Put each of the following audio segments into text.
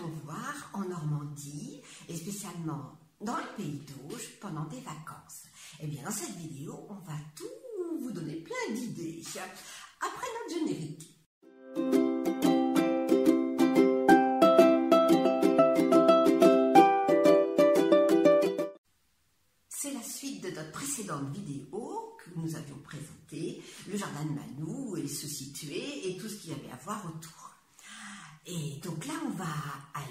peut-on voir en Normandie et spécialement dans le pays d'Auge pendant des vacances? Eh bien, dans cette vidéo, on va tout vous donner plein d'idées. Après notre générique. C'est la suite de notre précédente vidéo que nous avions présentée, le jardin de Manou et se situer et tout ce qu'il y avait à voir autour. Et donc là,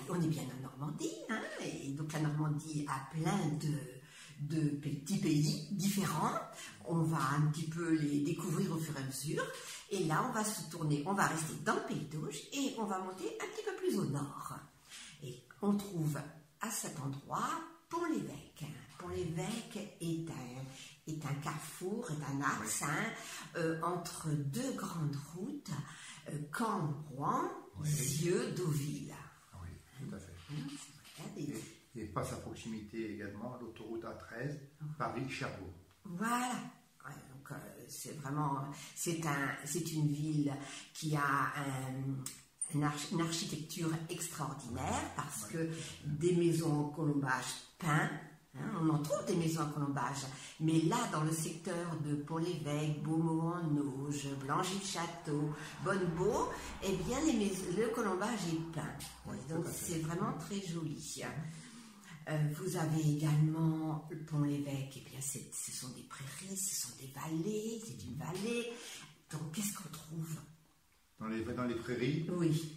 on est bien en Normandie, hein, et donc la Normandie a plein de petits pays différents. On va un petit peu les découvrir au fur et à mesure. Et là, on va se tourner, on va rester dans le pays d'Auge et on va monter un petit peu plus au nord. Et on trouve à cet endroit Pont-l'Évêque. Pont-l'Évêque est un carrefour, est un axe entre deux grandes routes, Caen-Rouen, Zieux-Deauville. Oui, tout à fait. Et passe à proximité également l'autoroute A13, Paris-Cherbourg. Voilà. Ouais, donc c'est vraiment, c'est une ville qui a une architecture extraordinaire parce que des maisons au colombage peint. On en trouve des maisons à colombage, mais là, dans le secteur de Pont-l'Évêque, Beaumont-en-Auge, Blangy-le-Château, Bonnebeau, eh bien, le colombage est peint. Oui, donc, c'est vraiment très joli. Vous avez également le Pont-l'Évêque, eh bien, ce sont des prairies, ce sont des vallées, c'est une vallée. Donc, qu'est-ce qu'on trouve dans les prairies? Oui.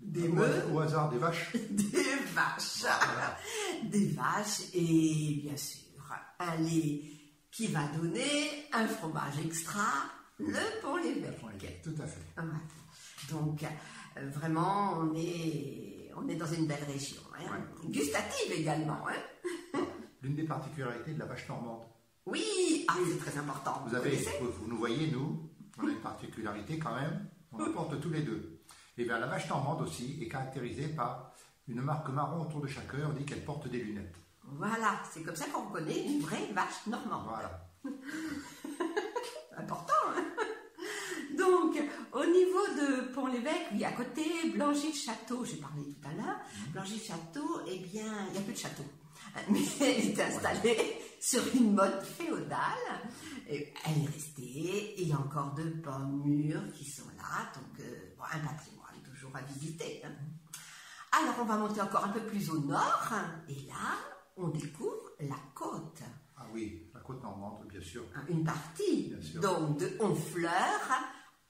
Des meules, au hasard, des vaches. Des vaches. Voilà. Des vaches et bien sûr un lait qui va donner un fromage extra, le Pont-l'Évêque. Tout à fait. Voilà. Donc vraiment on est dans une belle région, hein. Ouais. Gustative également. Hein. L'une des particularités de la vache normande. Oui, c'est très important. Vous nous voyez, nous, on a une particularité quand même, on le porte tous les deux. Et bien, la vache normande aussi est caractérisée par une marque marron autour de chaque œil. On dit qu'elle porte des lunettes. Voilà, c'est comme ça qu'on reconnaît une vraie vache normande. Voilà. Important, hein. Donc, au niveau de Pont-l'Évêque, oui, à côté, Blangy-le-Château, j'ai parlé tout à l'heure. Blangy-le-Château, eh bien, il n'y a plus de château. Mais elle est installée sur une mode féodale. Et elle est restée, et il y a encore deux pommes mûres qui sont là, donc un patrimoine toujours à visiter. Hein. Alors on va monter encore un peu plus au nord, et là on découvre la côte. Ah oui, la côte normande, bien sûr. Une partie, donc de Honfleur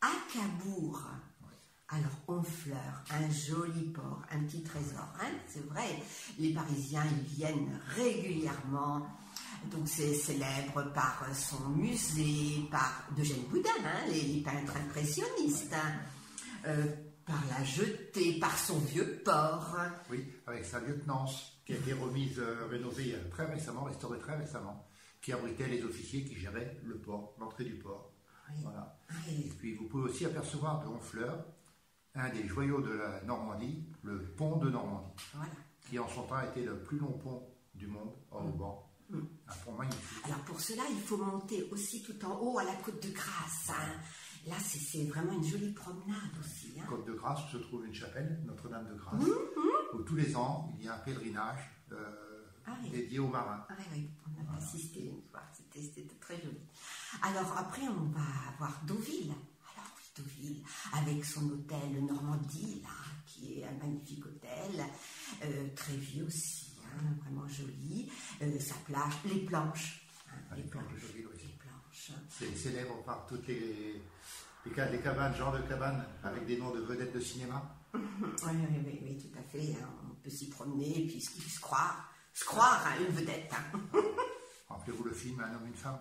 à Cabourg. Oui. Alors Honfleur, un joli port, un petit trésor, hein, c'est vrai, les Parisiens ils viennent régulièrement. Donc c'est célèbre par son musée, par d'Eugène Boudin, hein, les peintres impressionnistes, hein, par la jetée, par son vieux port. Oui, avec sa lieutenance qui a été remise, rénovée très récemment, restaurée très récemment, qui abritait les officiers qui géraient le port, l'entrée du port. Oui. Voilà. Oui. Et puis vous pouvez aussi apercevoir de Honfleur un des joyaux de la Normandie, le pont de Normandie, voilà, qui en son temps a été le plus long pont du monde, hors Auban. Un pont magnifique. Alors pour cela, il faut monter aussi tout en haut à la Côte de Grâce. Hein. Là, c'est vraiment une jolie promenade aussi. Hein. Côte de Grâce, où se trouve une chapelle, Notre-Dame de Grâce, où tous les ans, il y a un pèlerinage dédié aux marins. Ah oui, on a assisté une fois, c'était très joli. Alors après, on va voir Deauville. Alors oui, Deauville, avec son hôtel Normandie, là, qui est un magnifique hôtel, très vieux aussi. Vraiment joli, sa plage, les planches. Hein, les planches. C'est célèbre par toutes les cabanes, genre de cabanes, avec des noms de vedettes de cinéma. Oui, tout à fait. Hein. On peut s'y promener et puis se croire à une vedette. Hein. Rappelez-vous le film Un homme, une femme.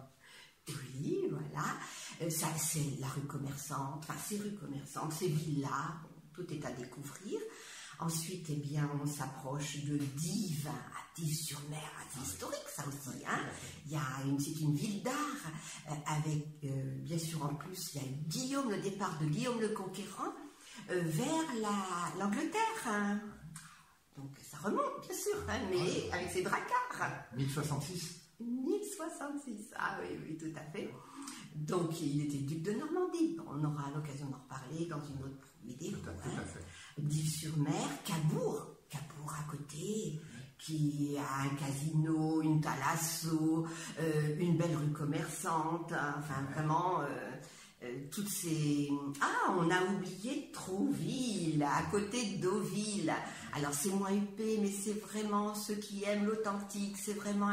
Oui, voilà. Ça, c'est la rue commerçante, enfin, ces rues commerçantes, ces villas, tout est à découvrir. Ensuite, eh bien, on s'approche de Dives, à Dives-sur-Mer, assez historique, ça aussi. Hein. C'est une ville d'art, avec, bien sûr, en plus, il y a Guillaume, le départ de Guillaume le Conquérant vers l'Angleterre. Hein. Donc, ça remonte, bien sûr, hein, mais avec ses dracars. 1066. 1066, ah oui, tout à fait. Donc, il était duc de Normandie. On aura l'occasion d'en reparler dans une autre vidéo. Tout à fait. Dives-sur-Mer, Cabourg. côté, qui a un casino, une thalasso, une belle rue commerçante, enfin vraiment toutes ces... Ah, on a oublié Trouville, à côté de Deauville. Alors c'est moins huppé, mais c'est vraiment ceux qui aiment l'authentique, c'est vraiment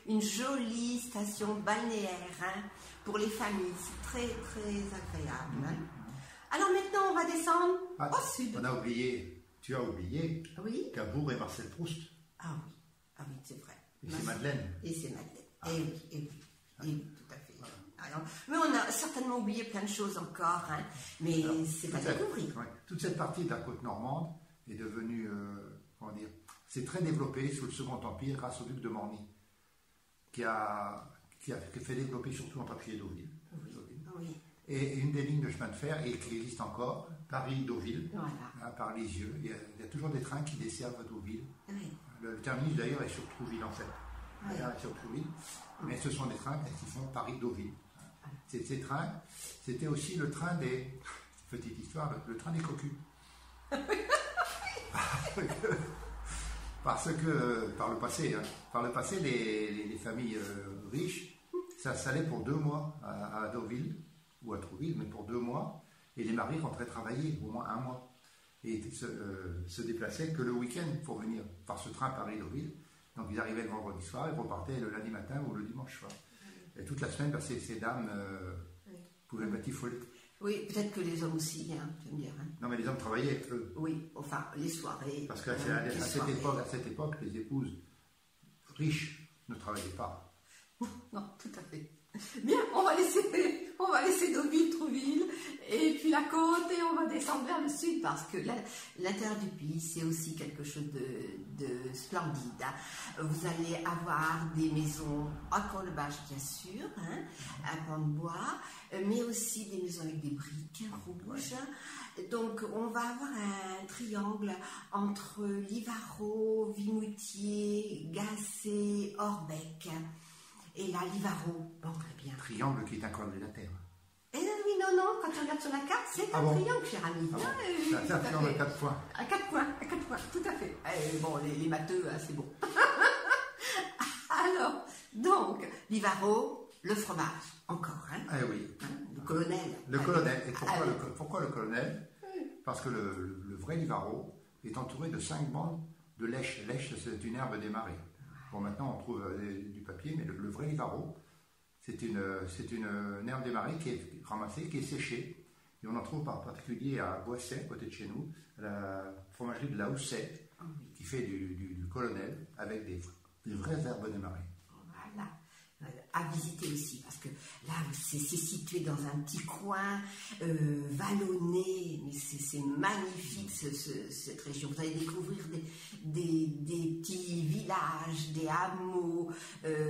une jolie station balnéaire hein, pour les familles, c'est très très agréable. Hein. Alors maintenant on va descendre au sud. On a oublié, tu as oublié, oui. Cabourg et Marcel Proust. Ah oui, c'est vrai. Et c'est Madeleine. Et c'est Madeleine. Et oui, tout à fait. Alors, mais on a certainement oublié plein de choses encore, hein, mais c'est à découvrir. Ouais, toute cette partie de la côte normande est devenue, comment dire, c'est très développé sous le Second Empire grâce au duc de Morny, qui a fait développer surtout entre Paris et Deauville. Oui. Et une des lignes de chemin de fer, et qui existe encore, Paris-Deauville, voilà. hein, par Lisieux. Il y a toujours des trains qui desservent Deauville. Oui. Le terminus d'ailleurs est sur Trouville en fait. Oui. Sur Trouville. Mais ce sont des trains qui font Paris-Deauville. Ces trains, c'était aussi le train des... Petite histoire, le train des cocus. Parce que par le passé, les familles riches, ça allait pour 2 mois à Deauville, ou à Trouville, mais pour 2 mois, et les maris rentraient travailler au moins 1 mois. Et se déplaçaient que le week-end pour venir par ce train Paris-Deauville. Donc ils arrivaient le vendredi soir et repartaient le lundi matin ou le dimanche soir. Et toute la semaine, ces dames pouvaient batifoler. Oui, peut-être que les hommes aussi, hein, tu veux me dire. Hein. Non, mais les hommes travaillaient, eux. Oui, enfin, les soirées. Parce qu'à cette époque, les épouses riches ne travaillaient pas. Non, tout à fait. Bien, on va laisser Deauville, Trouville, et puis la côte, et on va descendre vers le sud, parce que l'intérieur du pays, c'est aussi quelque chose de splendide. Hein. Vous allez avoir des maisons à Colbâche, bien sûr, hein, à pans de bois, mais aussi des maisons avec des briques rouges. Donc, on va avoir un triangle entre Livarot, Vimoutier, Gassé, Orbec. Et là, Livarot, bon, très bien. Triangle qui est un quadrilatère. Eh oui, non, quand on regarde sur la carte, c'est un triangle, cher ami. C'est un triangle à 4 points. À 4 points, tout à fait. Bon, les matheux, c'est bon. Alors, donc, Livarot, le fromage, encore, hein. Ah oui. Hein, le colonel. Le colonel. Et pourquoi le colonel? Parce que le vrai Livarot est entouré de 5 bandes de lèche. Lèche, c'est une herbe des marais. Bon, maintenant, on trouve du papier, mais le vrai Livarot, c'est une herbe des marais qui est ramassée, qui est séchée. Et on en trouve par particulier à Boisset, à côté de chez nous, à la fromagerie de la Houssette, qui fait du colonel avec des vraies herbes des marais. Voilà. À visiter aussi, parce que là, c'est situé dans un petit coin vallonné, mais c'est magnifique cette région. Vous allez découvrir des petits villages, des hameaux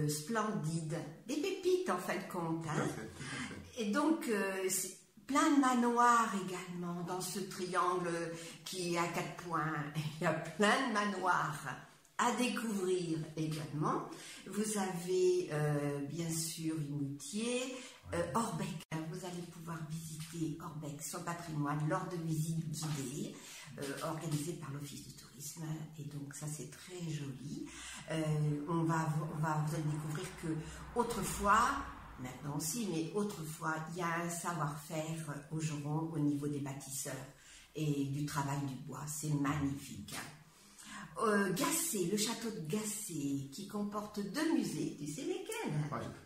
splendides, des pépites en fin de compte. Hein. Tout à fait. Et donc, c'est plein de manoirs également dans ce triangle qui est à 4 points. Il y a plein de manoirs à découvrir également. Vous avez bien sûr Vimoutier, Orbec. Vous allez pouvoir visiter Orbec, son patrimoine, lors de visites guidées organisées par l'Office du tourisme. Et donc ça c'est très joli. Vous allez découvrir que autrefois, maintenant aussi, mais autrefois, il y a un savoir-faire au Joron au niveau des bâtisseurs et du travail du bois. C'est magnifique. Gassé, le château de Gassé, qui comporte 2 musées. Tu sais lesquels?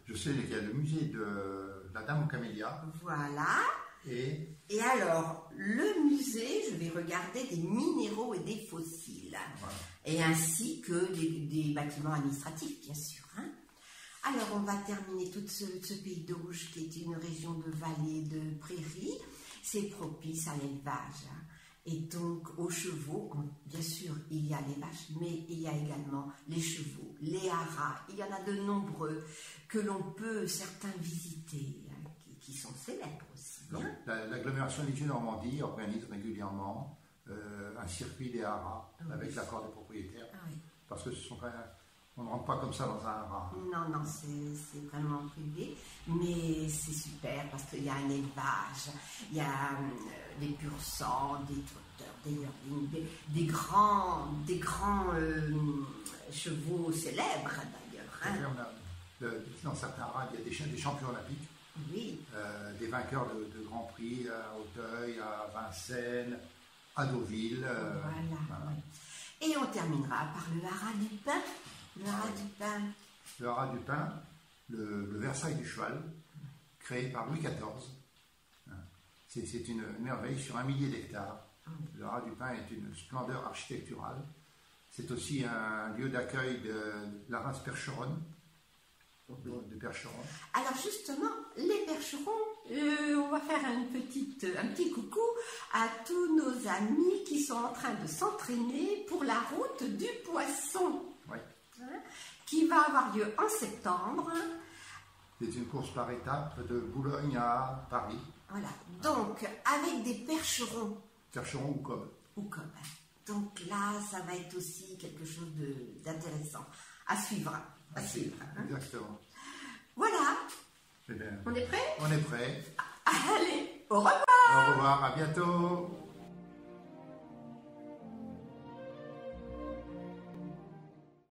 Je sais lesquels. Le musée de la Dame aux Camélias. Voilà. Et alors, le musée, je vais regarder des minéraux et des fossiles. Voilà. Et ainsi que des bâtiments administratifs, bien sûr. Hein. Alors, on va terminer tout ce pays d'Auge, qui est une région de vallée, de prairies. C'est propice à l'élevage. Hein. Et donc, aux chevaux, bien sûr, il y a les vaches, mais il y a également les chevaux, les haras. Il y en a de nombreux que l'on peut, certains, visiter, hein, qui sont célèbres aussi. Hein. L'agglomération Lisieux-Normandie organise régulièrement un circuit des haras avec l'accord des propriétaires. Ah oui. Parce que On ne rentre pas comme ça dans un haras. Non, non, c'est vraiment privé, mais c'est super parce qu'il y a un élevage, il y a des pur sang, des trotteurs, des yearlings, des grands chevaux célèbres d'ailleurs. Hein. Dans certains haras, il y a des champions olympiques. Oui. Des vainqueurs de Grand Prix à Auteuil, à Vincennes, à Deauville. Voilà. Et on terminera par le haras du Pin. Le haras du Pin. Le haras du Pin, le Versailles du cheval, créé par Louis XIV. C'est une merveille sur 1 millier d'hectares. Le haras du Pin est une splendeur architecturale. C'est aussi un lieu d'accueil de la race percheronne. De Percheron. Alors justement, les percherons, on va faire un petit coucou à tous nos amis qui sont en train de s'entraîner pour la route du poisson, oui. Qui va avoir lieu en septembre. C'est une course par étapes de Boulogne à Paris. Voilà, donc avec des percherons. Percherons ou cobs. Ou cobs. Donc là, ça va être aussi quelque chose d'intéressant à suivre. À suivre. Exactement. Voilà. Eh bien, on est prêt? On est prêt. Allez, au revoir. Au revoir, à bientôt.